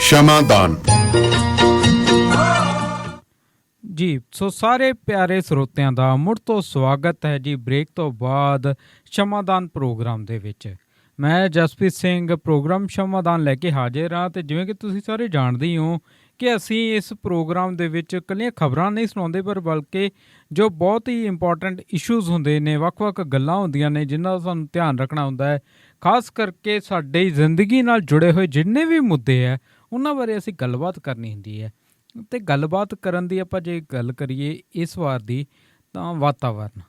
ਸ਼ਮਾਦਾਨ। ਜੀ ਸੋ ਸਾਰੇ ਪਿਆਰੇ ਸਰੋਤਿਆਂ ਦਾ ਮੁੜ ਤੋਂ ਸਵਾਗਤ ਹੈ ਜੀ ਬ੍ਰੇਕ ਤੋਂ ਬਾਅਦ ਸ਼ਮਾਦਾਨ ਪ੍ਰੋਗਰਾਮ ਦੇ ਵਿੱਚ। ਮੈਂ ਜਸਪ੍ਰੀਤ ਸਿੰਘ ਪ੍ਰੋਗਰਾਮ ਸ਼ਮਾਦਾਨ ਲੈ ਕੇ ਹਾਜ਼ਰ ਹਾਂ ਅਤੇ ਜਿਵੇਂ ਕਿ ਤੁਸੀਂ ਸਾਰੇ ਜਾਣਦੇ ਹੀ ਹੋ ਕਿ ਅਸੀਂ ਇਸ ਪ੍ਰੋਗਰਾਮ ਦੇ ਵਿੱਚ ਇਕੱਲੀਆਂ ਖਬਰਾਂ ਨਹੀਂ ਸੁਣਾਉਂਦੇ, ਪਰ ਬਲਕਿ ਜੋ ਬਹੁਤ ਹੀ ਇੰਪੋਰਟੈਂਟ ਇਸ਼ੂਜ਼ ਹੁੰਦੇ ਨੇ, ਵੱਖ-ਵੱਖ ਗੱਲਾਂ ਹੁੰਦੀਆਂ ਨੇ ਜਿਨ੍ਹਾਂ ਦਾ ਸਾਨੂੰ ਧਿਆਨ ਰੱਖਣਾ ਹੁੰਦਾ ਹੈ। ਖਾਸ ਕਰਕੇ ਸਾਡੀ ਜ਼ਿੰਦਗੀ ਨਾਲ ਜੁੜੇ ਹੋਏ ਜਿੰਨੇ ਵੀ ਮੁੱਦੇ ਹੈ ਉਹਨਾਂ ਬਾਰੇ ਅਸੀਂ ਗੱਲਬਾਤ ਕਰਨੀ ਹੁੰਦੀ ਹੈ। ਅਤੇ ਗੱਲਬਾਤ ਕਰਨ ਦੀ ਆਪਾਂ ਜੇ ਗੱਲ ਕਰੀਏ ਇਸ ਵਾਰ ਦੀ, ਤਾਂ ਵਾਤਾਵਰਨ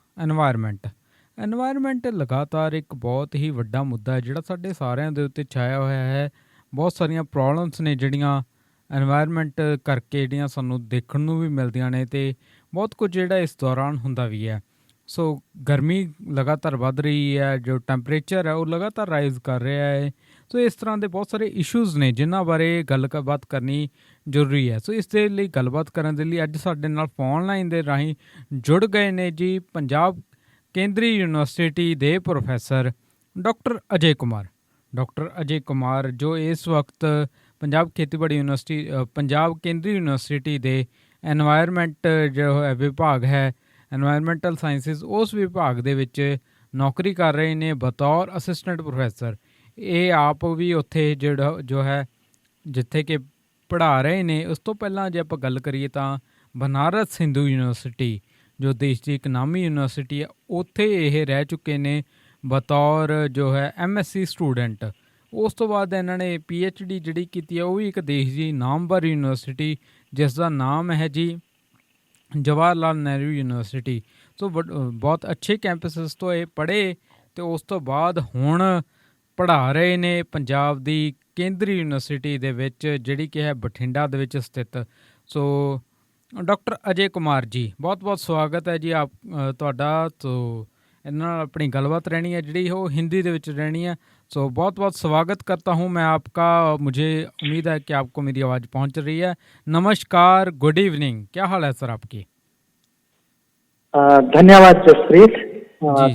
ਐਨਵਾਇਰਮੈਂਟ ਲਗਾਤਾਰ ਇੱਕ ਬਹੁਤ ਹੀ ਵੱਡਾ ਮੁੱਦਾ ਹੈ ਜਿਹੜਾ ਸਾਡੇ ਸਾਰਿਆਂ ਦੇ ਉੱਤੇ ਛਾਇਆ ਹੋਇਆ ਹੈ। ਬਹੁਤ ਸਾਰੀਆਂ ਪ੍ਰੋਬਲਮਸ ਨੇ ਜਿਹੜੀਆਂ ਐਨਵਾਇਰਮੈਂਟ ਕਰਕੇ ਜਿਹੜੀਆਂ ਸਾਨੂੰ ਦੇਖਣ ਨੂੰ ਵੀ ਮਿਲਦੀਆਂ ਨੇ, ਅਤੇ ਬਹੁਤ ਕੁਝ ਜਿਹੜਾ ਇਸ ਦੌਰਾਨ ਹੁੰਦਾ ਵੀ ਹੈ। ਸੋ ਗਰਮੀ ਲਗਾਤਾਰ ਵੱਧ ਰਹੀ ਹੈ, ਜੋ ਟੈਂਪਰੇਚਰ ਹੈ ਉਹ ਲਗਾਤਾਰ ਰਾਈਜ਼ ਕਰ ਰਿਹਾ ਹੈ। ਸੋ ਇਸ ਤਰ੍ਹਾਂ ਦੇ ਬਹੁਤ ਸਾਰੇ ਇਸ਼ੂਜ਼ ਨੇ ਜਿਨ੍ਹਾਂ ਬਾਰੇ ਗੱਲਬਾਤ ਕਰਨੀ ਜ਼ਰੂਰੀ ਹੈ। ਸੋ ਇਸ ਦੇ ਲਈ ਗੱਲਬਾਤ ਕਰਨ ਦੇ ਲਈ ਅੱਜ ਸਾਡੇ ਨਾਲ ਫੋਨ ਲਾਈਨ ਦੇ ਰਾਹੀਂ ਜੁੜ ਗਏ ਨੇ ਜੀ ਪੰਜਾਬ ਕੇਂਦਰੀ ਯੂਨੀਵਰਸਿਟੀ ਦੇ ਪ੍ਰੋਫੈਸਰ ਡਾਕਟਰ ਅਜੇ ਕੁਮਾਰ ਜੋ ਇਸ ਵਕਤ ਪੰਜਾਬ ਖੇਤੀਬਾੜੀ ਯੂਨੀਵਰਸਿਟੀ ਪੰਜਾਬ ਕੇਂਦਰੀ ਯੂਨੀਵਰਸਿਟੀ ਦੇ ਐਨਵਾਇਰਮੈਂਟ ਜੋ ਹੈ ਵਿਭਾਗ ਹੈ, ਐਨਵਾਇਰਮੈਂਟਲ ਸਾਇੰਸਿਸ, ਉਸ ਵਿਭਾਗ ਦੇ ਵਿੱਚ ਨੌਕਰੀ ਕਰ ਰਹੇ ਨੇ ਬਤੌਰ ਅਸਿਸਟੈਂਟ ਪ੍ਰੋਫੈਸਰ। ਇਹ ਆਪ ਵੀ ਉੱਥੇ ਜੋ ਹੈ ਜਿੱਥੇ ਕਿ ਪੜ੍ਹਾ ਰਹੇ ਨੇ। ਉਸ ਤੋਂ ਪਹਿਲਾਂ ਜੇ ਆਪਾਂ ਗੱਲ ਕਰੀਏ ਤਾਂ ਬਨਾਰਸ ਹਿੰਦੂ ਯੂਨੀਵਰਸਿਟੀ ਜੋ ਦੇਸ਼ ਦੀ ਇੱਕ ਨਾਮੀ ਯੂਨੀਵਰਸਿਟੀ ਹੈ, ਉੱਥੇ ਇਹ ਰਹਿ ਚੁੱਕੇ ਨੇ ਬਤੌਰ ਜੋ ਹੈ MSc ਸਟੂਡੈਂਟ। ਉਸ ਤੋਂ ਬਾਅਦ ਇਹਨਾਂ ਨੇ PhD ਜਿਹੜੀ ਕੀਤੀ ਹੈ ਉਹ ਵੀ ਇੱਕ ਦੇਸ਼ ਦੀ ਨਾਮਵਰ ਯੂਨੀਵਰਸਿਟੀ ਜਿਸ ਦਾ ਨਾਮ ਹੈ ਜੀ ਜਵਾਹਰ ਲਾਲ ਨਹਿਰੂ ਯੂਨੀਵਰਸਿਟੀ। ਸੋ ਬਹੁਤ ਅੱਛੇ ਕੈਂਪਸਸ ਤੋਂ ਇਹ ਪੜ੍ਹੇ ਅਤੇ ਉਸ ਤੋਂ ਬਾਅਦ ਹੁਣ ਪੜ੍ਹਾ ਰਹੇ ਨੇ ਪੰਜਾਬ ਦੀ ਕੇਂਦਰੀ ਯੂਨੀਵਰਸਿਟੀ ਦੇ ਵਿੱਚ ਜਿਹੜੀ ਕਿ ਹੈ ਬਠਿੰਡਾ ਦੇ ਵਿੱਚ ਸਥਿਤ। ਸੋ ਡਾਕਟਰ ਅਜੇ ਕੁਮਾਰ ਜੀ, ਬਹੁਤ ਬਹੁਤ ਸਵਾਗਤ ਹੈ ਜੀ ਤੁਹਾਡਾ। ਸੋ ਇਹਨਾਂ ਨਾਲ ਆਪਣੀ ਗੱਲਬਾत रहनी है ਜਿਹੜੀ वो हिंदी ਦੇ ਵਿੱਚ रहनी है। सो बहुत बहुत स्वागत करता हूँ मैं आपका। मुझे उम्मीद है कि आपको मेरी आवाज़ पहुँच रही है। नमस्कार, गुड इवनिंग, क्या हाल है सर आपकी? धन्यवाद Jaspreet,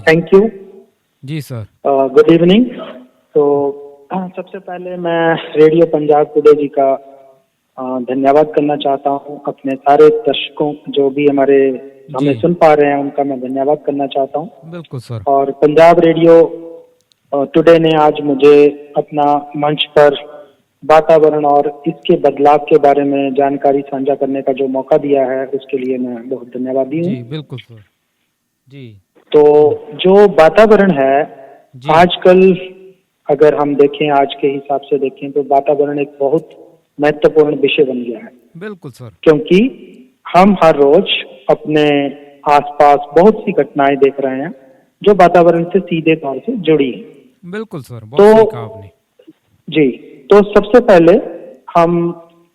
thank you ji sir. Good evening. तो सबसे पहले मैं रेडियो पंजाब टुडे जी का धन्यवाद करना चाहता हूँ। अपने सारे दर्शकों जो भी हमें सुन पा रहे हैं उनका मैं धन्यवाद करना चाहता हूँ। बिल्कुल सर। और पंजाब रेडियो टुडे ने आज मुझे अपना मंच पर वातावरण और इसके बदलाव के बारे में जानकारी साझा करने का जो मौका दिया है उसके लिए मैं बहुत धन्यवादी हूँ। बिल्कुल सर जी। तो जो वातावरण है आजकल अगर हम देखें, आज के हिसाब से देखें तो वातावरण एक बहुत महत्वपूर्ण विषय बन गया है। बिल्कुल सर। क्योंकि हम हर रोज अपने आसपास बहुत सी घटनाएं देख रहे हैं जो वातावरण से सीधे तौर से जुड़ी है। बिल्कुल सर, बहुत सही कहा आपने जी। तो सबसे पहले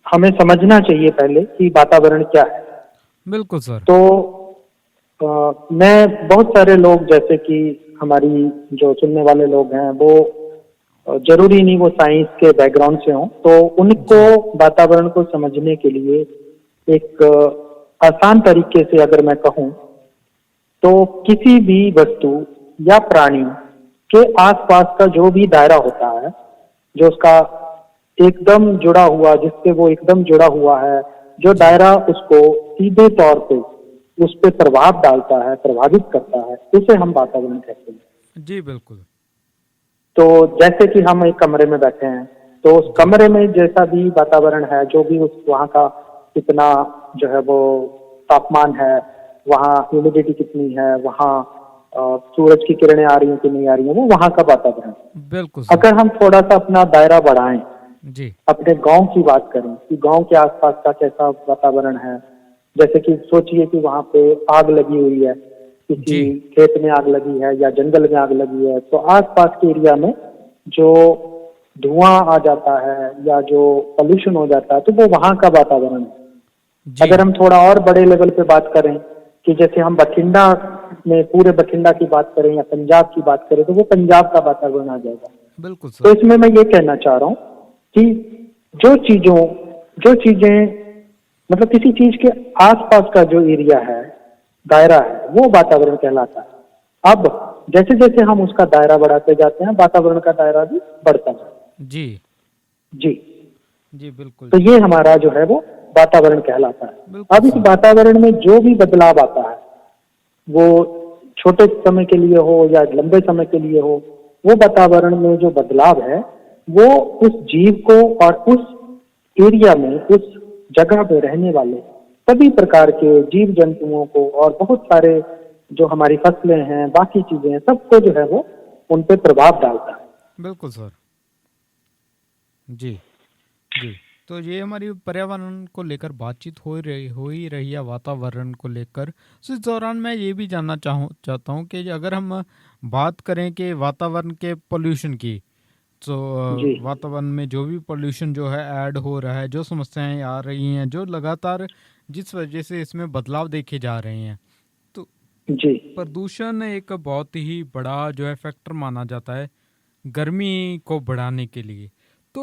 हमें समझना चाहिए पहले कि वातावरण क्या है। बिल्कुल सर। तो मैं बहुत सारे लोग जैसे कि हमारी जो सुनने वाले लोग हैं वो जरूरी नहीं वो साइंस के बैकग्राउंड से हों, तो उनको वातावरण को समझने के लिए एक आसान तरीके से अगर मैं कहूँ तो किसी भी वस्तु या प्राणी के आसपास का जो भी दायरा होता है, जो उसका एकदम जुड़ा हुआ, जिससे वो एकदम जुड़ा हुआ है, जो दायरा उसको सीधे तौर पे उस पे प्रभाव डालता है, प्रभावित करता है, उसे हम वातावरण कहते हैं। जी बिल्कुल। तो जैसे कि हम एक कमरे में बैठे हैं तो उस कमरे में जैसा भी वातावरण है, जो भी उस वहाँ का कितना जो है वो तापमान है, वहाँ ह्यूमिडिटी कितनी है, वहाँ सूरज की किरणें आ रही हैं कि नहीं आ रही हैं, वो वहाँ का वातावरण। बिल्कुल। अगर हम थोड़ा सा अपना दायरा बढ़ाएं जी, अपने गांव की बात करें कि गांव के आसपास का कैसा वातावरण है, जैसे कि सोचिए कि वहाँ पे आग लगी हुई है, किसी खेत में आग लगी है या जंगल में आग लगी है, तो आसपास के एरिया में जो धुआं आ जाता है या जो पोल्यूशन हो जाता है तो वो वहाँ का वातावरण है। अगर हम थोड़ा और बड़े लेवल पे बात करें कि जैसे हम बठिंडा में पूरे बठिंडा की बात करें या पंजाब की बात करें तो वो पंजाब का वातावरण आ जाएगा। बिल्कुल सर। तो इसमें मैं ये कहना चाह रहा हूँ कि जो चीजें मतलब किसी चीज के आसपास का जो एरिया है, दायरा है, वो वातावरण कहलाता है। अब जैसे जैसे हम उसका दायरा बढ़ाते जाते हैं वातावरण का दायरा भी बढ़ता है। जी जी। जी, बिल्कुल तो जी। ये हमारा जो है वो वातावरण कहलाता है। बिल्कुल अब इस सर। वातावरण में जो भी बदलाव आता है, वो छोटे समय के लिए हो या लंबे समय के लिए हो, वो वातावरण में जो बदलाव है, वो उस जीव को और उस एरिया में, उस जगह पे रहने वाले सभी प्रकार के जीव जंतुओं को और बहुत सारे जो हमारी फसलें हैं, बाकी चीजें हैं, सबको जो है वो उन पे प्रभाव डालता है। बिल्कुल सर। जी, जी। तो ये हमारी पर्यावरण को लेकर बातचीत हो ही रही है, वातावरण को लेकर। तो इस दौरान मैं ये भी जानना चाहता हूँ कि अगर हम बात करें कि वातावरण के पॉल्यूशन की, तो जी, वातावरण में जो भी पॉल्यूशन जो है ऐड हो रहा है, जो समस्याएं आ रही हैं, जो लगातार जिस वजह से इसमें बदलाव देखे जा रहे हैं, तो जी, प्रदूषण एक बहुत ही बड़ा जो है फैक्टर माना जाता है गर्मी को बढ़ाने के लिए। तो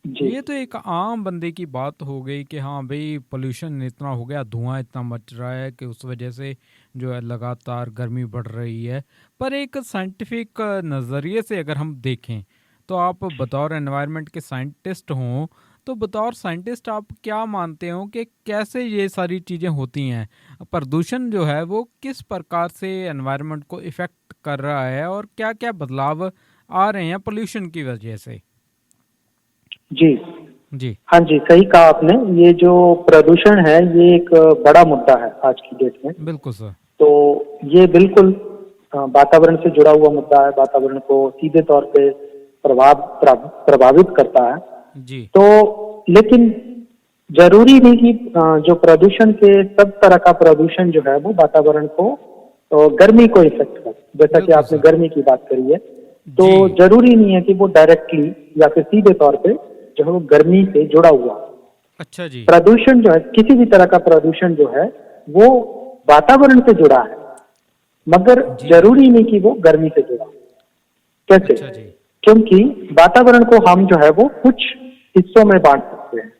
जी, ये तो एक आम बंदे की बात हो गई कि हाँ भाई पोल्यूशन इतना हो गया, धुआं इतना मच रहा है कि उस वजह से जो है लगातार गर्मी बढ़ रही है। पर एक साइंटिफिक नज़रिए से अगर हम देखें, तो आप बतौर एनवायरनमेंट के साइंटिस्ट हों, तो बतौर साइंटिस्ट आप क्या मानते हो कि कैसे ये सारी चीज़ें होती हैं? प्रदूषण जो है वो किस प्रकार से एनवायरनमेंट को इफ़ेक्ट कर रहा है और क्या-क्या बदलाव आ रहे हैं पोल्यूशन की वजह से? जी। जी, हाँ जी, सही कहा आपने। ये जो प्रदूषण है, ये एक बड़ा मुद्दा है आज की डेट में। बिल्कुल सर। तो ये बिल्कुल वातावरण से जुड़ा हुआ मुद्दा है, वातावरण को सीधे तौर पे प्रभावित करता है। जी, तो लेकिन ज़रूरी नहीं कि जो प्रदूषण के सब तरह का प्रदूषण जो है वो वातावरण को गर्मी को इफ़ेक्ट करे। जैसा कि बिल्कुल आपने सर। गर्मी की बात करी है, तो जी, ज़रूरी नहीं है कि वो डायरेक्टली या फिर सीधे तौर पे जो है वो गर्मी से जुड़ा हुआ हो। अच्छा जी। प्रदूषण जो है, किसी भी तरह का प्रदूषण जो है, वो वातावरण से जुड़ा है, मगर जी, ज़रूरी नहीं कि वो गर्मी से जुड़ा हो। कैसे? अच्छा जी। क्योंकि वातावरण को हम जो है वो कुछ हिस्सों में बाँट सकते हैं।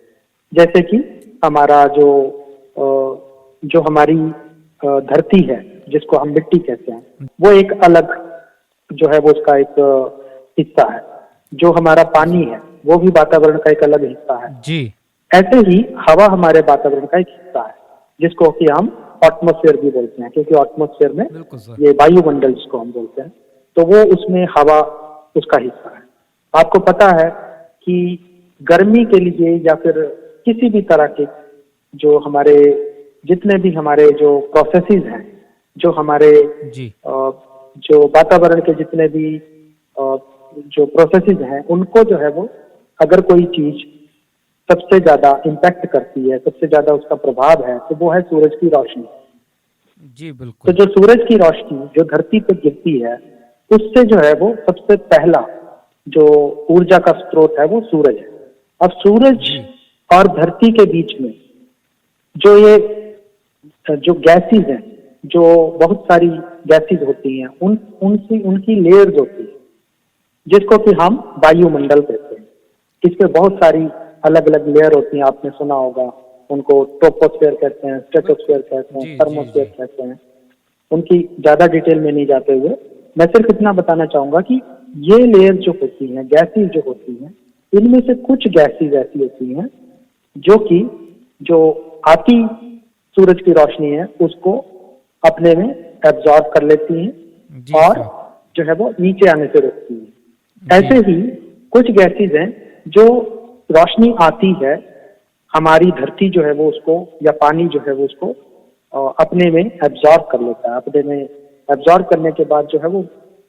जैसे कि हमारा जो हमारी धरती है, जिसको हम मिट्टी कहते हैं, वो एक अलग जो है वो उसका एक हिस्सा है। जो हमारा पानी जी, है, वो भी वातावरण का एक अलग हिस्सा है। जी, ऐसे ही हवा हमारे वातावरण का एक हिस्सा है, जिसको कि हम एटमॉस्फेयर भी बोलते हैं, क्योंकि एटमॉस्फेयर में बिल्कुल सर। ये वायुमंडल जिसको हम बोलते हैं, तो वो उसमें हवा उसका हिस्सा है। आपको पता है कि गर्मी के लिए या फिर किसी भी तरह के जो हमारे जितने भी हमारे जो प्रोसेसेस हैं, जो हमारे जी, जो वातावरण के जितने भी जो प्रोसेसेस हैं, उनको जो है वो अगर कोई चीज सबसे ज्यादा इम्पैक्ट करती है, सबसे ज्यादा उसका प्रभाव है, तो वो है सूरज की रोशनी। जी, तो बिल्कुल। जो सूरज की रोशनी जो धरती पर गिरती है, उससे जो है वो सबसे पहला जो ऊर्जा का स्रोत है वो सूरज है। अब सूरज जी, और धरती के बीच में जो ये जो गैसेज हैं, जो बहुत सारी गैसेज होती हैं, उनकी उनकी लेयर्स होती है, जिसको कि हम वायुमंडल कहते हैं। इसमें बहुत सारी अलग अलग लेयर होती हैं, आपने सुना होगा। उनको ट्रोपोस्फेयर कहते हैं, बिल्कुल। स्ट्रेटोस्फेयर कहते हैं, जी, जी, थर्मोस्फेयर जी, कहते हैं। उनकी ज्यादा डिटेल में नहीं जाते हुए मैं सिर्फ इतना बताना चाहूंगा कि ये लेयर जो होती हैं, गैसेज जो होती हैं, इनमें से कुछ गैसेज ऐसी होती हैं जो कि जो आती सूरज की रोशनी है उसको अपने में एब्जॉर्ब कर लेती जी हैं और सर। जो है वो नीचे आने से रोकती हैं। जी, ऐसे ही कुछ गैसेज हैं जो रोशनी आती है, हमारी धरती जो है वो उसको या पानी जो है वो उसको अपने में एब्जॉर्ब कर लेता है। अपने में एब्जॉर्ब करने के बाद जो है वो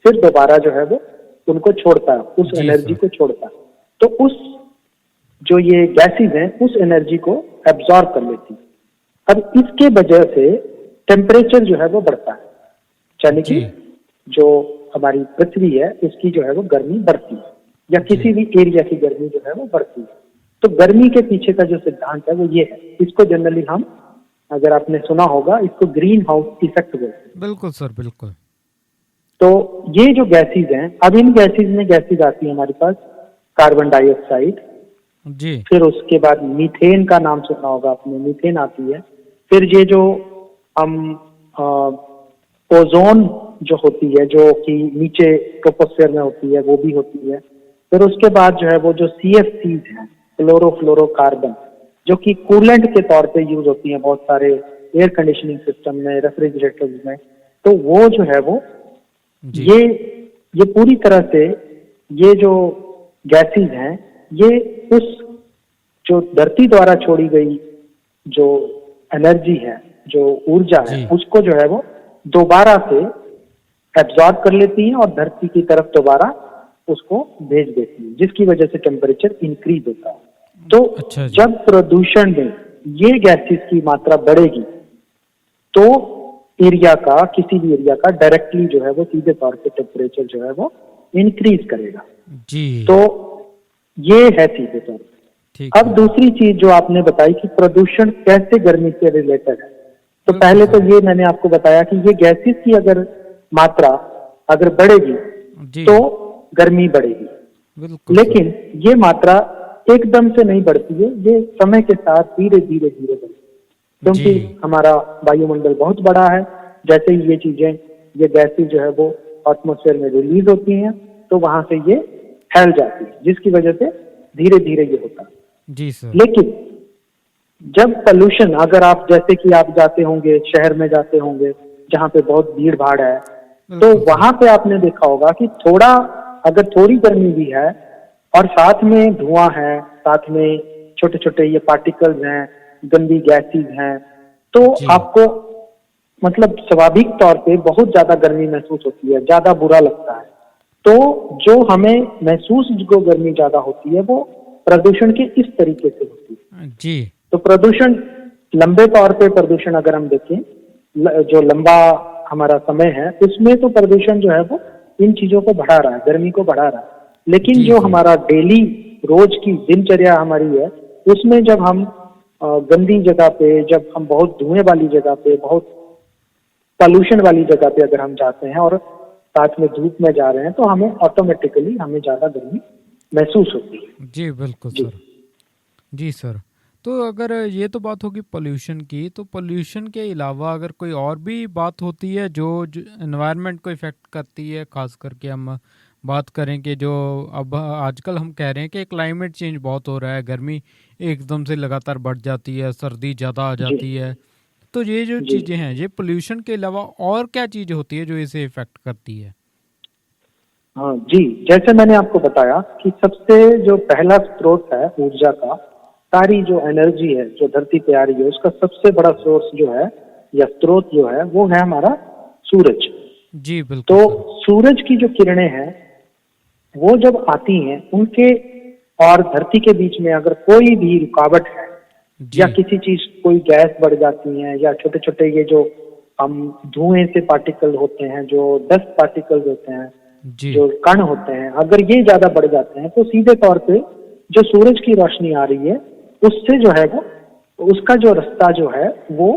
फिर दोबारा जो है वो उनको छोड़ता है, उस जी एनर्जी सर। को छोड़ता है। तो उस जो ये गैसेज हैं उस एनर्जी को एब्जॉर्ब कर लेती है। अब इसके वजह से टेम्परेचर जो है वो बढ़ता है, यानी कि जी, जो हमारी पृथ्वी है उसकी जो है वो गर्मी बढ़ती है, या जी, किसी भी एरिया की गर्मी जो है वो बढ़ती है। तो गर्मी के पीछे का जो सिद्धांत है वो ये है। इसको जनरली हम, अगर आपने सुना होगा, इसको ग्रीन हाउस इफेक्ट बोलते हैं। बिल्कुल सर, बिल्कुल। तो ये जो गैसेज हैं, अब इन गैसेज में गैसेज आती है हमारे पास कार्बन डाइऑक्साइड, जी, फिर उसके बाद मीथेन का नाम सुना होगा आपने, मीथेन आती है। फिर ये जो हम ओजोन जो होती है, जो कि नीचे ट्रोपोस्फेयर में होती है, वो भी होती है। फिर उसके बाद जो है वो जो CFCs हैं, क्लोरोफ्लोरोकार्बन, जो कि कूलेंट के तौर पे यूज होती हैं बहुत सारे एयर कंडीशनिंग सिस्टम में, रेफ्रिजरेटर्स में। तो वो जो है वो जी, ये पूरी तरह से ये जो गैसेज हैं, ये उस जो धरती द्वारा छोड़ी गई जो एनर्जी है, जो ऊर्जा है, जी, उसको जो है वो दोबारा से एब्जॉर्ब कर लेती है और धरती की तरफ दोबारा उसको भेज देती है, जिसकी वजह से टेम्परेचर इंक्रीज होता है। तो अच्छा जी, जब प्रदूषण में ये गैसेस की मात्रा बढ़ेगी तो एरिया का, किसी भी एरिया का डायरेक्टली जो है वो सीधे तौर पे टेम्परेचर जो है वो इंक्रीज करेगा। जी, तो ये है सीधे तौर पे। ठीक अब है, दूसरी चीज जो आपने बताई कि प्रदूषण कैसे गर्मी से रिलेटेड है, तो बिल्कुल पहले तो सर, ये मैंने आपको बताया कि ये गैसेस की अगर मात्रा अगर बढ़ेगी जी, तो गर्मी बढ़ेगी, बिल्कुल सर, लेकिन ये मात्रा एकदम से नहीं बढ़ती है, ये समय के साथ धीरे धीरे धीरे बढ़ती है, जी, क्योंकि हमारा वायुमंडल बहुत बड़ा है। जैसे ही ये चीजें, ये गैसेस जो है वो एटमॉस्फेयर में रिलीज होती हैं, तो वहां से ये फैल जाती है, जिसकी वजह से धीरे धीरे ये होता है। जी सर, लेकिन जब पोल्यूशन, अगर आप जैसे कि आप जाते होंगे, शहर में जाते होंगे जहाँ पे बहुत भीड़ भाड़ है, तो बिल्कुल सर, वहां पे आपने देखा होगा कि थोड़ा, अगर थोड़ी गर्मी भी है और साथ में धुआं है, साथ में छोटे छोटे ये पार्टिकल्स हैं, गंदी गैसेज हैं, तो जी, आपको मतलब स्वाभाविक तौर पे बहुत ज्यादा गर्मी महसूस होती है, ज्यादा बुरा लगता है। तो जो हमें महसूस जो गर्मी ज्यादा होती है वो प्रदूषण के इस तरीके से होती है। जी, तो प्रदूषण, लंबे तौर पे प्रदूषण अगर हम देखें, जो लंबा हमारा समय है उसमें तो प्रदूषण जो है वो इन चीजों को बढ़ा रहा है, गर्मी को बढ़ा रहा है। लेकिन जी जो सर, हमारा डेली रोज की दिनचर्या हमारी है, उसमें जब हम गंदी जगह पे, जब हम बहुत धुएं वाली जगह पे, बहुत पॉल्यूशन वाली जगह पे अगर हम जाते हैं और साथ में धूप में जा रहे हैं, तो हमें ऑटोमेटिकली हमें ज्यादा गर्मी महसूस होती है। जी, बिल्कुल जी। सर, जी सर। तो अगर ये तो बात होगी पोल्यूशन की, तो पोल्यूशन के अलावा अगर कोई और भी बात होती है जो एनवायरनमेंट को इफ़ेक्ट करती है, ख़ास करके हम बात करें कि जो अब आजकल हम कह रहे हैं कि क्लाइमेट चेंज बहुत हो रहा है, गर्मी एकदम से लगातार बढ़ जाती है, सर्दी ज़्यादा आ जी। जाती है। तो ये जो जी। चीज़ें हैं, ये पोल्यूशन के अलावा और क्या चीज़ होती है जो इसे इफ़ेक्ट करती है? हाँ जी, जैसे मैंने आपको बताया कि सबसे जो पहला स्रोत है ऊर्जा का, सारी जो एनर्जी है जो धरती पे आ रही है, उसका सबसे बड़ा सोर्स जो है या स्रोत जो है वो है हमारा सूरज। जी, बिल्कुल तो सर। सूरज की जो किरणें हैं वो जब आती हैं, उनके और धरती के बीच में अगर कोई भी रुकावट है या जी, किसी चीज, कोई गैस बढ़ जाती है या छोटे छोटे ये जो हम धुएं से पार्टिकल होते हैं, जो डस्ट पार्टिकल्स होते हैं, जी, जो कण होते हैं, अगर ये ज्यादा बढ़ जाते हैं तो सीधे तौर पे जो सूरज की रोशनी आ रही है उससे जो है वो, उसका जो रास्ता जो है वो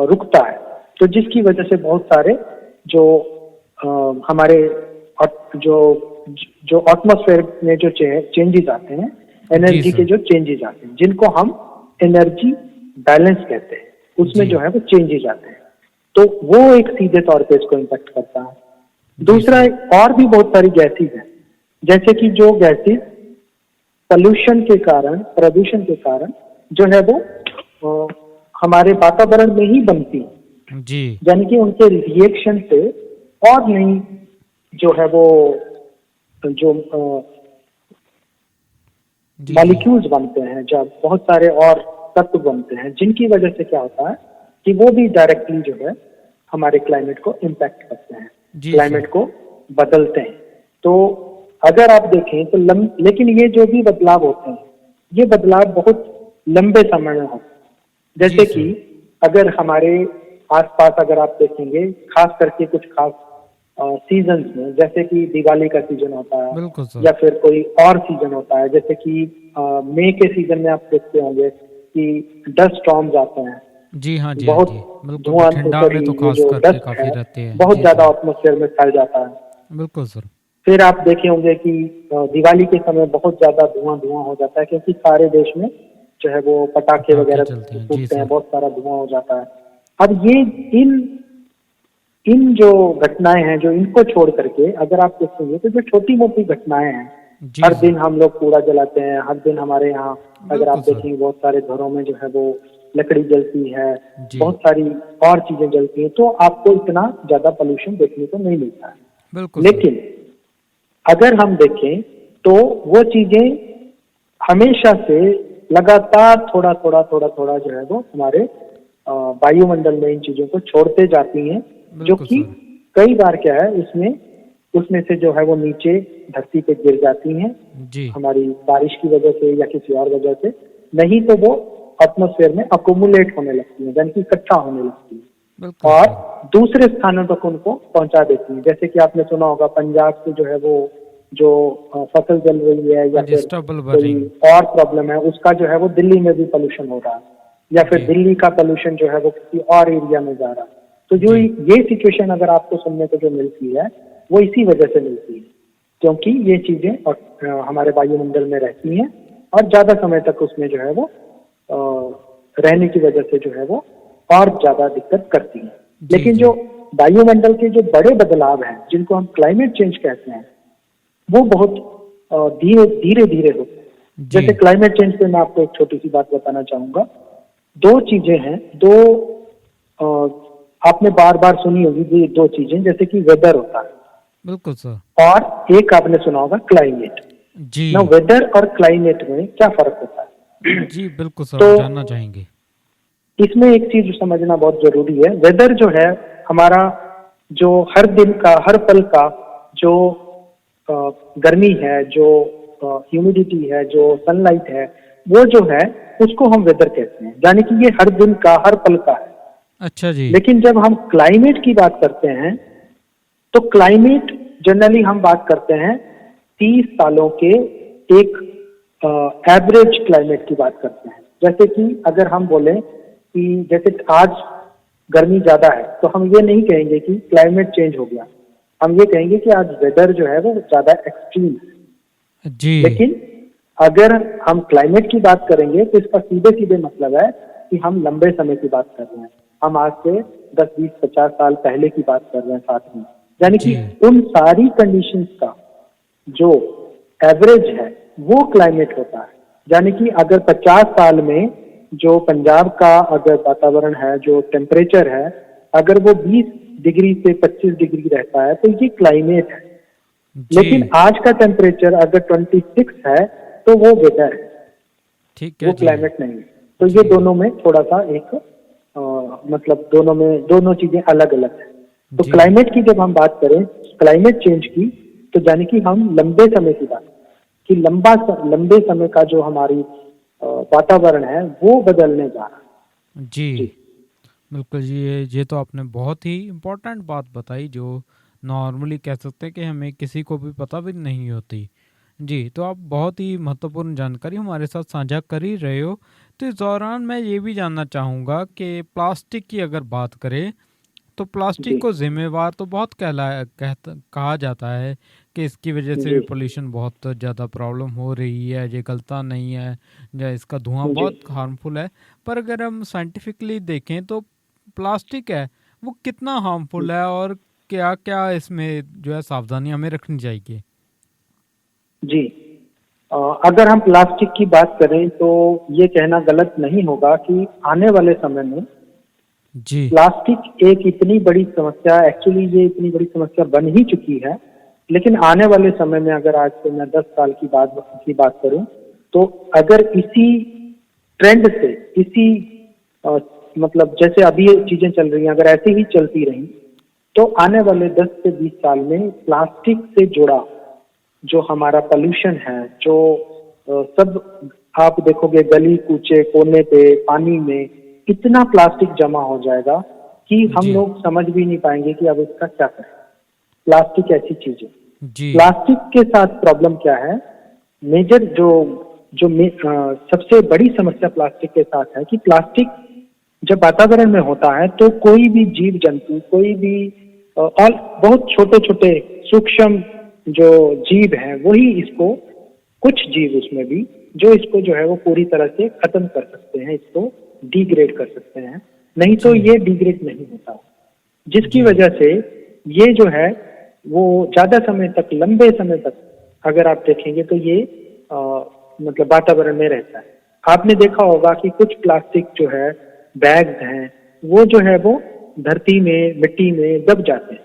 रुकता है। तो जिसकी वजह से बहुत सारे जो हमारे जो जो एटमॉस्फेयर में जो चेंजेस आते हैं, जी एनर्जी के सर। जो चेंजेस आते हैं, जिनको हम एनर्जी बैलेंस कहते हैं, उसमें जी, जो है वो चेंजेस आते हैं। तो वो एक सीधे तौर पे इसको इम्पेक्ट करता है। जी दूसरा, सर। और भी बहुत सारी गैसेज हैं, जैसे कि जो गैसेज पोल्यूशन के कारण, प्रदूषण के कारण जो है वो हमारे वातावरण में ही बनती हैं, जी, यानी कि उनके रिएक्शन से और नहीं जो है वो जो जी, जी, मॉलिक्यूल्स बनते हैं, जब बहुत सारे और तत्व बनते हैं, जिनकी वजह से क्या होता है कि वो भी डायरेक्टली जो है हमारे क्लाइमेट को इम्पैक्ट करते हैं, जी सर। क्लाइमेट को बदलते हैं। तो अगर आप देखें तो लेकिन ये जो भी बदलाव होते हैं, ये बदलाव बहुत लंबे समय में होते हैं। जी जैसे कि सर। अगर हमारे आसपास अगर आप देखेंगे, खास करके कुछ खास सीजन्स में, जैसे कि दिवाली का सीजन होता है बिल्कुल सर। या फिर कोई और सीजन होता है, जैसे कि मई के सीजन में आप देखते होंगे कि डस्ट स्टॉर्म्स आते हैं, जी हाँ, जी हाँ बहुत जी। बिल्कुल, धुआं, ठंडा सॉरी, में तो ये ख़ास जो करके डस्ट काफ़ी है रहते हैं। बहुत जी ज्यादा सर। एटमोसफेयर में फैल जाता है। बिल्कुल सर। फिर आप देखे होंगे कि दिवाली के समय बहुत ज्यादा धुआं धुआं हो जाता है, क्योंकि सारे देश में जो है वो पटाखे पटाखे वगैरह चलते हैं। जी फूटते हैं, सर। बहुत सारा धुआं हो जाता है। अब ये इन इन जो घटनाएं हैं, जो इनको छोड़ करके अगर आप देखेंगे तो जो छोटी मोटी घटनाएं हैं, जी, हर जी। दिन हम लोग कूड़ा जलाते हैं, हर दिन हमारे यहाँ अगर आप बिल्कुल सर। देखेंगे बहुत सारे घरों में जो है वो लकड़ी जलती है, जी, बहुत सारी और चीजें जलती हैं, तो आपको इतना ज्यादा पोल्यूशन देखने को नहीं मिलता है। बिल्कुल सर। लेकिन अगर हम देखें तो वो चीजें हमेशा से लगातार थोड़ा थोड़ा थोड़ा थोड़ा जो है वो हमारे वायुमंडल में इन चीजों को छोड़ते जाती हैं, जो बिल्कुल कि सर। कई बार क्या है उसमें उसमें से जो है वो नीचे धरती पे गिर जाती हैं, जी, हमारी बारिश की वजह से या किसी और वजह से। नहीं तो वो एटमॉस्फेयर में अकोमुलेट होने लगती है, यानी कि इकट्ठा होने लगती है बिल्कुल और सर। दूसरे स्थानों तक उनको पहुंचा देती है। जैसे कि आपने सुना होगा पंजाब से जो है वो जो फसल जल रही है या हाँ जी, फिर स्टबल कोई बर्निंग। और प्रॉब्लम है, उसका जो है वो दिल्ली में भी पोल्यूशन हो रहा है, या फिर जी, दिल्ली का पोल्यूशन जो है वो किसी और एरिया में जा रहा है। तो जो जी, ये सिचुएशन अगर आपको सुनने को जो मिलती है वो इसी वजह से मिलती है, क्योंकि ये चीजें हमारे वायुमंडल में रहती हैं और ज्यादा समय तक उसमें जो है वो रहने की वजह से जो है वो और ज्यादा दिक्कत करती है। जी, लेकिन जी, जो वायुमंडल के जो बड़े बदलाव हैं जिनको हम क्लाइमेट चेंज कहते हैं, वो बहुत धीरे धीरे धीरे होते हैं। जी। जैसे क्लाइमेट चेंज पे मैं आपको एक छोटी सी बात बताना चाहूंगा। दो चीजें हैं, दो आपने बार बार सुनी होगी ये दो चीजें, जैसे कि वेदर होता है बिल्कुल सर। और एक आपने सुना होगा क्लाइमेट। ना जी, वेदर और क्लाइमेट में क्या फर्क होता है? जी, बिल्कुल सर, तो हम जानना चाहेंगे। इसमें एक चीज समझना बहुत जरूरी है। वेदर जो है हमारा, जो हर दिन का हर पल का जो अ, गर्मी है, जो ह्यूमिडिटी है, जो सनलाइट है, वो जो है उसको हम वेदर कहते हैं, यानी कि ये हर दिन का हर पल का है। अच्छा जी। लेकिन जब हम क्लाइमेट की बात करते हैं तो क्लाइमेट जनरली हम बात करते हैं 30 सालों के एक एवरेज क्लाइमेट की बात करते हैं। जैसे कि अगर हम बोले कि जैसे आज गर्मी ज्यादा है तो हम ये नहीं कहेंगे कि क्लाइमेट चेंज हो गया, हम ये कहेंगे कि आज वेदर जो है वो ज्यादा एक्सट्रीम है। जी, लेकिन अगर हम क्लाइमेट की बात करेंगे तो इसका सीधे सीधे मतलब है कि हम लंबे समय की बात कर रहे हैं, हम आज से 10 20 50 साल पहले की बात कर रहे हैं साथ में। यानी जी, कि उन सारी कंडीशंस का जो एवरेज है वो क्लाइमेट होता है। यानी कि अगर 50 साल में जो पंजाब का अगर वातावरण है, जो टेम्परेचर है, अगर वो 20 डिग्री से 25 डिग्री रहता है तो ये क्लाइमेट है। लेकिन जी। आज का टेम्परेचर अगर 26 है तो वो वेदर है, ठीक है वो जी। क्लाइमेट नहीं है। तो ये जी, दोनों में थोड़ा सा एक मतलब दोनों में दोनों चीजें अलग अलग है। तो जी, क्लाइमेट की जब हम बात करें, क्लाइमेट चेंज की, तो यानी कि हम लंबे समय की बात, कि लंबे समय का जो हमारी वातावरण है वो बदलने जा रहा है। जी जी। बिल्कुल जी, ये तो आपने बहुत ही इम्पोर्टेंट बात बताई जो नॉर्मली कह सकते हैं कि हमें किसी को भी पता भी नहीं होती। जी, तो आप बहुत ही महत्वपूर्ण जानकारी हमारे साथ साझा कर ही रहे हो। तो इस दौरान मैं ये भी जानना चाहूँगा कि प्लास्टिक की अगर बात करें, तो जी प्लास्टिक को ज़िम्मेवार तो बहुत कहा जाता है कि इसकी वजह से भी जी पोल्यूशन बहुत ज़्यादा प्रॉब्लम हो रही है, ये गलता नहीं है, या इसका धुआँ जी बहुत हार्मफुल है। पर अगर हम साइंटिफिकली देखें तो प्लास्टिक है, वो कितना हार्मफुल है और क्या-क्या इसमें जो है सावधानी हमें रखनी चाहिए? जी अगर हम प्लास्टिक की बात करें तो ये कहना गलत नहीं होगा कि आने वाले समय में जी, प्लास्टिक एक इतनी बड़ी समस्या, एक्चुअली ये इतनी बड़ी समस्या बन ही चुकी है। लेकिन आने वाले समय में अगर आज से मैं 10 साल की बात करूं, तो अगर इसी ट्रेंड से, इसी अ, मतलब जैसे अभी ये चीजें चल रही हैं, अगर ऐसे ही चलती रही तो आने वाले 10 से 20 साल में प्लास्टिक से जुड़ा जो हमारा पोल्यूशन है, जो सब आप देखोगे गली कूचे कोने पे पानी में इतना प्लास्टिक जमा हो जाएगा कि हम जी, लोग समझ भी नहीं पाएंगे कि अब इसका क्या करें। प्लास्टिक ऐसी चीज है। जी, प्लास्टिक के साथ प्रॉब्लम क्या है, मेजर जो जो सबसे बड़ी समस्या प्लास्टिक के साथ है कि प्लास्टिक जब वातावरण में होता है तो कोई भी जीव जंतु, कोई भी और बहुत छोटे छोटे सूक्ष्म जो जीव हैं वही इसको, कुछ जीव उसमें भी जो इसको जो है वो पूरी तरह से खत्म कर सकते हैं, इसको डिग्रेड कर सकते हैं, नहीं तो जी, ये डिग्रेड नहीं होता। जिसकी जी, वजह से ये जो है वो ज्यादा समय तक, लंबे समय तक अगर आप देखेंगे तो ये मतलब वातावरण में रहता है। आपने देखा होगा कि कुछ प्लास्टिक जो है बैग्स हैं वो जो है वो धरती में मिट्टी में दब जाते हैं।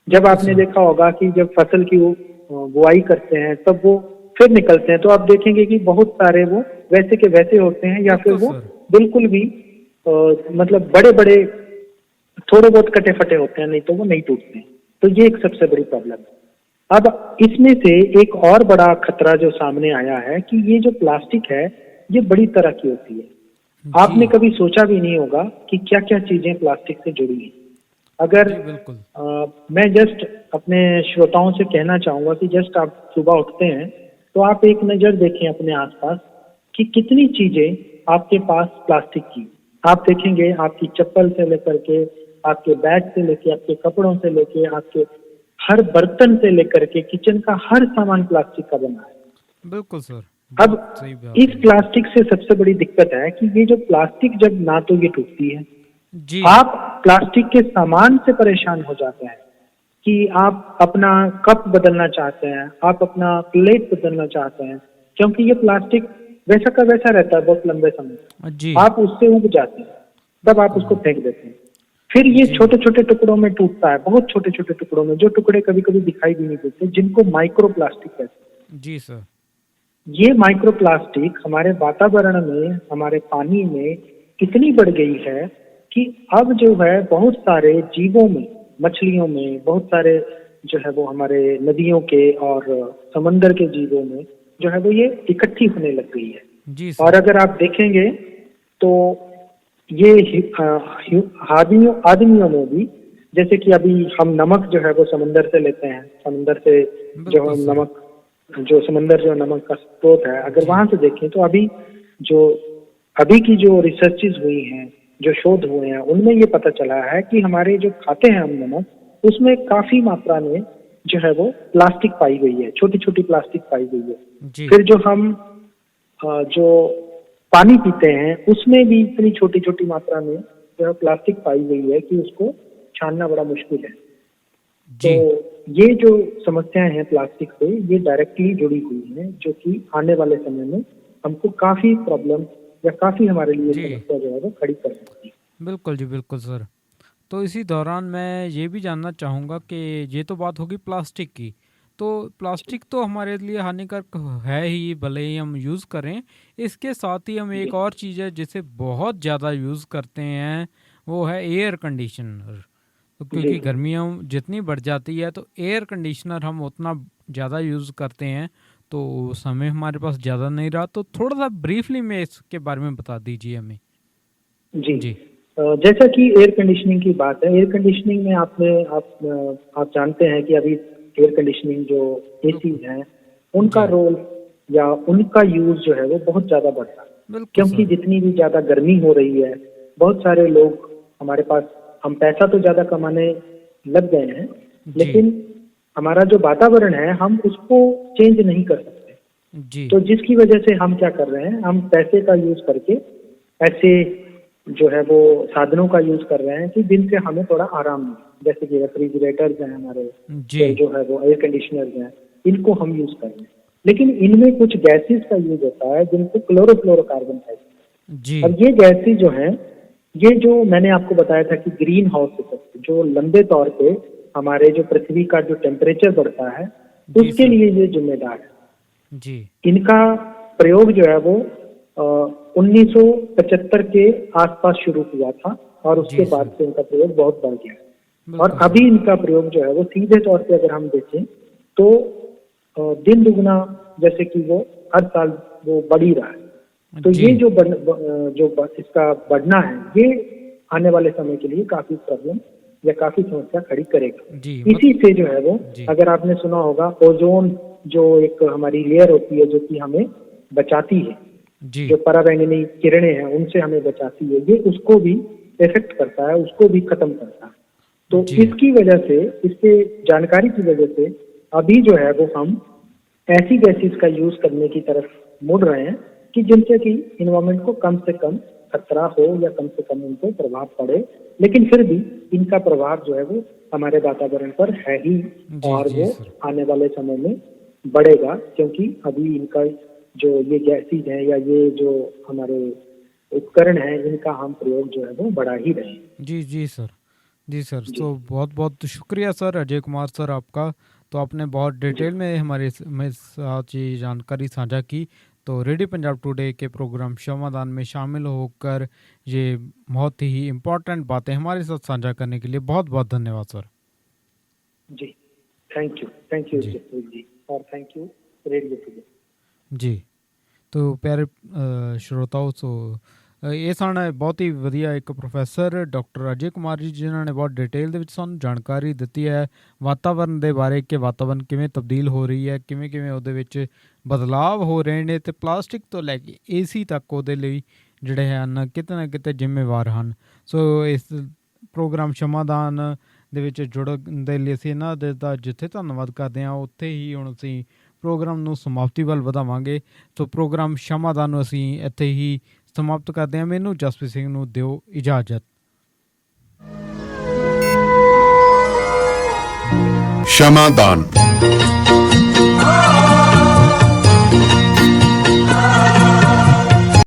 जब बिल्कुल आपने सर। देखा होगा कि जब फसल की बुआई करते हैं तब वो फिर निकलते हैं तो आप देखेंगे कि बहुत सारे वो वैसे के वैसे होते हैं या फिर बिल्कुल वो सर। बिल्कुल भी मतलब बड़े बड़े थोड़े बहुत कटे फटे होते हैं, नहीं तो वो नहीं टूटते हैं। तो ये एक सबसे बड़ी प्रॉब्लम है। अब इसमें से एक और बड़ा खतरा जो सामने आया है कि ये जो प्लास्टिक है ये बड़ी तरह की होती है। जी। आपने कभी सोचा भी नहीं होगा कि क्या क्या चीजें प्लास्टिक से जुड़ी हैं। अगर जी बिल्कुल। मैं जस्ट अपने श्रोताओं से कहना चाहूंगा कि जस्ट आप सुबह उठते हैं तो आप एक नजर देखें अपने आसपास कि कितनी चीजें आपके पास प्लास्टिक की। आप देखेंगे आपकी चप्पल से लेकर के, आपके बैग से लेके, आपके कपड़ों से लेके, आपके हर बर्तन से लेकर के किचन का हर सामान प्लास्टिक का बना है। बिल्कुल सर। अब बहुत सही बात इस है ये तो। प्लास्टिक से सबसे बड़ी दिक्कत है कि ये जो प्लास्टिक जब ना तो ये टूटती है, जी। आप प्लास्टिक के सामान से परेशान हो जाते हैं कि आप अपना कप बदलना चाहते हैं, आप अपना प्लेट बदलना चाहते हैं, क्योंकि ये प्लास्टिक वैसा का वैसा रहता है बहुत लंबे समय जी। तक। आप उससे उब जाते हैं, तब आप उसको फेंक देते हैं। फिर ये जी। छोटे छोटे टुकड़ों में टूटता है, बहुत छोटे छोटे टुकड़ों में, जो टुकड़े कभी कभी दिखाई भी नहीं देते, जिनको माइक्रो प्लास्टिक कहते हैं। जी सर। ये माइक्रो प्लास्टिक हमारे वातावरण में, हमारे पानी में कितनी बढ़ गई है कि अब जो है बहुत सारे जीवों में, मछलियों में, बहुत सारे जो है वो हमारे नदियों के और समंदर के जीवों में जो है वो ये इकट्ठी होने लग गई है। जी और सर। अगर आप देखेंगे तो ये आदमियों आदमियों में भी, जैसे कि अभी हम नमक जो है वो समंदर से लेते हैं, समंदर से जो बिल्कुल हम सर। नमक, जो समंदर जो नमक का स्रोत है, अगर जी। वहां से देखें तो जो अभी की जो रिसर्चेस हुई हैं, जो शोध हुए हैं, उनमें ये पता चला है कि हमारे जो खाते हैं हम नमक, उसमें काफी मात्रा में जो है वो प्लास्टिक पाई गई है, छोटी छोटी प्लास्टिक पाई गई है। जी। फिर जो हम जो पानी पीते हैं उसमें भी इतनी छोटी छोटी मात्रा में जो है प्लास्टिक पाई गई है कि उसको छानना बड़ा मुश्किल है। तो जी। ये जो समस्याएं हैं प्लास्टिक से, ये डायरेक्टली जुड़ी हुई हैं, जो कि आने वाले समय में हमको काफी प्रॉब्लम या काफी हमारे लिए जी समस्या जो है वो खड़ी कर सकती है। बिल्कुल जी बिल्कुल सर। तो इसी दौरान मैं ये भी जानना चाहूँगा कि ये तो बात होगी प्लास्टिक की। तो प्लास्टिक तो हमारे लिए हानिकारक है ही, भले ही हम यूज़ करें। इसके साथ ही हम जी एक और चीज़ है जिसे बहुत ज़्यादा यूज़ करते हैं, वो है एयर कंडीशनर। तो जी क्योंकि गर्मियाँ जितनी बढ़ जाती है तो एयर कंडीशनर हम उतना ज़्यादा यूज़ करते हैं। तो समय हमारे पास ज़्यादा नहीं रहा, तो थोड़ा सा ब्रीफली में इसके बारे में बता दीजिए हमें। जी। जी। जैसा कि एयर कंडीशनिंग की बात है, एयर कंडीशनिंग में आप जानते हैं कि अभी एयर कंडीशनिंग जो एसी बिल्कुल। हैं, उनका जी रोल या उनका यूज जो है वो बहुत ज्यादा बढ़ रहा है। बिल्कुल क्योंकि सर। जितनी भी ज्यादा गर्मी हो रही है, बहुत सारे लोग हमारे पास, हम पैसा तो ज्यादा कमाने लग गए हैं, जी। लेकिन हमारा जो वातावरण है हम उसको चेंज नहीं कर सकते। जी। तो जिसकी वजह से हम क्या कर रहे हैं, हम पैसे का यूज करके ऐसे जो है वो साधनों का यूज कर रहे हैं कि जिनसे हमें थोड़ा आराम मिले, जैसे कि रेफ्रिजरेटर्स हैं हमारे, जी। फिर जो है वो एयर कंडीशनर्स हैं, इनको हम यूज कर रहे हैं। लेकिन इनमें कुछ गैसेस का यूज होता है जिनको क्लोरोफ्लोरोकार्बन कहते जी। हैं। अब ये गैसेस जो हैं, ये जो मैंने आपको बताया था कि ग्रीन हाउस इफेक्ट, जो लंबे तौर पे हमारे जो पृथ्वी का जो टेम्परेचर बढ़ता है जी उसके सर। लिए ये जिम्मेदार है। जी। इनका प्रयोग जो है वो 1975 के आसपास शुरू हुआ था और उसके जी बाद सर। से इनका प्रयोग बहुत बढ़ गया है। और बिल्कुल सर। अभी इनका प्रयोग जो है वो सीधे तौर पे अगर हम देखें तो दिन दुगना, जैसे कि वो हर साल वो बढ़ ही रहा है। तो जी। ये इसका बढ़ना है, ये आने वाले समय के लिए काफी प्रॉब्लम या काफी समस्या खड़ी करेगा। जी इसी से जो है वो, जी। अगर आपने सुना होगा, ओजोन जो एक हमारी लेयर होती है जो कि हमें बचाती है, जी। जो पराबैंगनी किरणें हैं उनसे हमें बचाती है, ये उसको भी इफेक्ट करता है, उसको भी खत्म करता है। तो जी। इसकी वजह से, इसके जानकारी की वजह से अभी जो है वो हम ऐसी गैसेस का यूज करने की तरफ मुड़ रहे हैं कि जिनसे कि इन्वायरमेंट को कम से कम खतरा हो या कम से कम उनको प्रभाव पड़े, लेकिन फिर भी इनका प्रभाव जो है वो हमारे वातावरण पर है ही, जी। और जी वो सर। आने वाले समय में बढ़ेगा, क्योंकि अभी इनका जो ये गैसेज हैं या ये जो हमारे उपकरण हैं, इनका हम प्रयोग जो है वो बढ़ा ही रहे हैं। जी, जी सर। जी सर, जी। तो बहुत-बहुत शुक्रिया सर अजय कुमार सर आपका। तो आपने बहुत जी। डिटेल में हमारे में साथ ये जानकारी साझा की। तो रेडियो पंजाब टुडे के प्रोग्राम श्रमदान में शामिल होकर ये बहुत ही इम्पोर्टेंट बातें हमारे साथ साझा करने के लिए बहुत-बहुत धन्यवाद सर। जी, थैंक यू जी, जसप्रीत जी, और थैंक यू रेडियो टुडे। जी। तो ਪਿਆਰੇ श्रोताओ, सो ਇਹ ਸਨ ਬਹੁਤ ਹੀ ਵਧੀਆ ਇੱਕ ਪ੍ਰੋਫੈਸਰ ਡਾਕਟਰ ਅਜੇ ਕੁਮਾਰ ਜੀ, ਜਿਨ੍ਹਾਂ ਨੇ ਬਹੁਤ ਡਿਟੇਲ ਦੇ ਵਿੱਚ ਸਾਨੂੰ ਜਾਣਕਾਰੀ ਦਿੱਤੀ ਹੈ ਵਾਤਾਵਰਨ ਦੇ ਬਾਰੇ, ਕਿ ਵਾਤਾਵਰਨ ਕਿਵੇਂ ਤਬਦੀਲ ਹੋ ਰਹੀ ਹੈ, ਕਿਵੇਂ ਕਿਵੇਂ ਉਹਦੇ ਵਿੱਚ ਬਦਲਾਵ ਹੋ ਰਹੇ ਨੇ, ਅਤੇ ਪਲਾਸਟਿਕ ਤੋਂ ਲੈ ਕੇ ਏਸੀ ਤੱਕ ਉਹਦੇ ਲਈ ਜਿਹੜੇ ਹਨ ਕਿਤੇ ਨਾ ਕਿਤੇ ਜ਼ਿੰਮੇਵਾਰ ਹਨ। ਸੋ ਇਸ ਪ੍ਰੋਗਰਾਮ ਸ਼ਮਾਦਾਨ ਦੇ ਵਿੱਚ ਜੁੜਨ ਦੇ ਲਈ ਅਸੀਂ ਇਹਨਾਂ ਦੇ ਦਾ ਜਿੱਥੇ ਧੰਨਵਾਦ ਕਰਦੇ ਹਾਂ, ਉੱਥੇ ਹੀ ਹੁਣ ਅਸੀਂ ਪ੍ਰੋਗਰਾਮ ਨੂੰ ਸਮਾਪਤੀ ਵੱਲ ਵਧਾਵਾਂਗੇ। ਸੋ ਪ੍ਰੋਗਰਾਮ ਸ਼ਮਾਦਾਨ ਨੂੰ ਅਸੀਂ ਇੱਥੇ ਹੀ ਸਮਾਪਤ ਕਰਦੇ ਹਾਂ। ਮੈਨੂੰ ਜਸਪ੍ਰੀਤ ਸਿੰਘ ਨੂੰ ਦਿਓ ਇਜਾਜ਼ਤ। ਸ਼ਮਾਦਾਨ।